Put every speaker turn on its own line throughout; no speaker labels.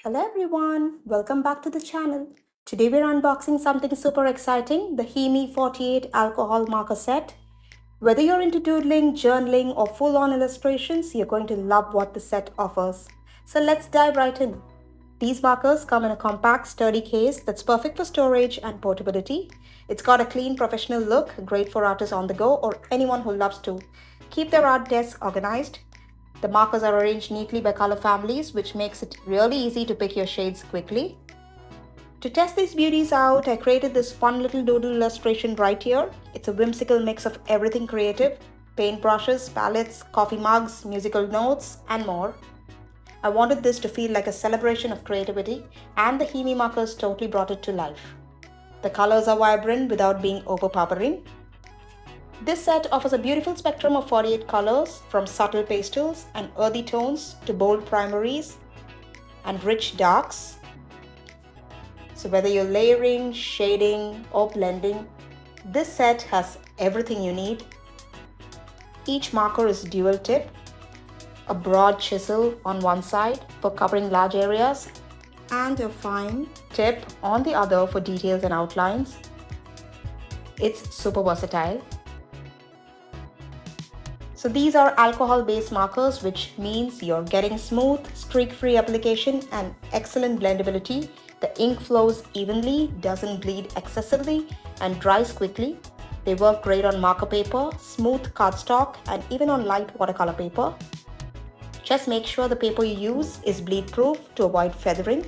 Hello everyone, welcome back to the channel. Today we're unboxing something super exciting, the HIMI 48 alcohol marker set. Whether you're into doodling, journaling or full-on illustrations, you're going to love what the set offers. So let's dive right in. These markers come in a compact, sturdy case that's perfect for storage and portability. It's got a clean, professional look, great for artists on the go or anyone who loves to keep their art desk organized. The markers are arranged neatly by color families, which makes it really easy to pick your shades quickly. To test these beauties out, I created this fun little doodle illustration right here. It's a whimsical mix of everything creative: paintbrushes, palettes, coffee mugs, musical notes, and more. I wanted this to feel like a celebration of creativity, and the HIMI markers totally brought it to life. The colors are vibrant without being overpowering. This set offers a beautiful spectrum of 48 colors, from subtle pastels and earthy tones to bold primaries and rich darks. So whether you're layering, shading or blending, this set has everything you need. Each marker is dual tip, a broad chisel on one side for covering large areas and a fine tip on the other for details and outlines. It's super versatile. So these are alcohol-based markers, which means you're getting smooth, streak-free application and excellent blendability. The ink flows evenly, doesn't bleed excessively, and dries quickly. They work great on marker paper, smooth cardstock, and even on light watercolor paper. Just make sure the paper you use is bleed-proof to avoid feathering.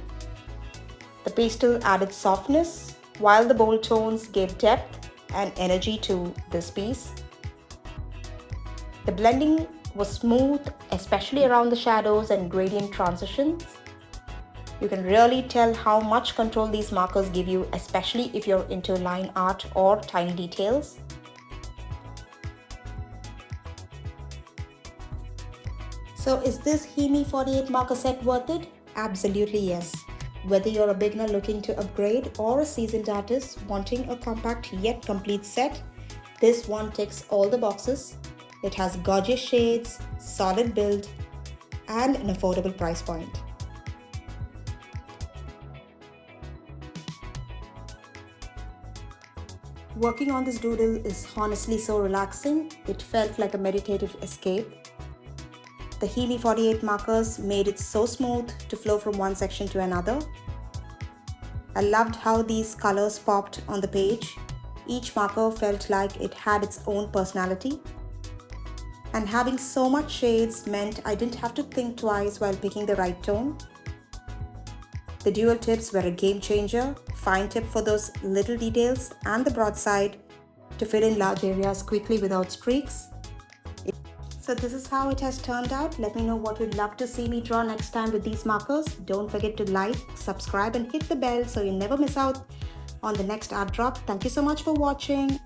The pastel added softness, while the bold tones gave depth and energy to this piece. The blending was smooth, especially around the shadows and gradient transitions. You can really tell how much control these markers give you, especially if you're into line art or tiny details. So is this HIMI 48 marker set worth it? Absolutely yes. Whether you're a beginner looking to upgrade or a seasoned artist wanting a compact yet complete set, this one ticks all the boxes. It has gorgeous shades, solid build, and an affordable price point. Working on this doodle is honestly so relaxing. It felt like a meditative escape. The HIMI 48 markers made it so smooth to flow from one section to another. I loved how these colors popped on the page. Each marker felt like it had its own personality. And having so much shades meant I didn't have to think twice while picking the right tone. The dual tips were a game changer, fine tip for those little details and the broad side to fill in large areas quickly without streaks. So this is how it has turned out. Let me know what you'd love to see me draw next time with these markers. Don't forget to like, subscribe and hit the bell so you never miss out on the next art drop. Thank you so much for watching.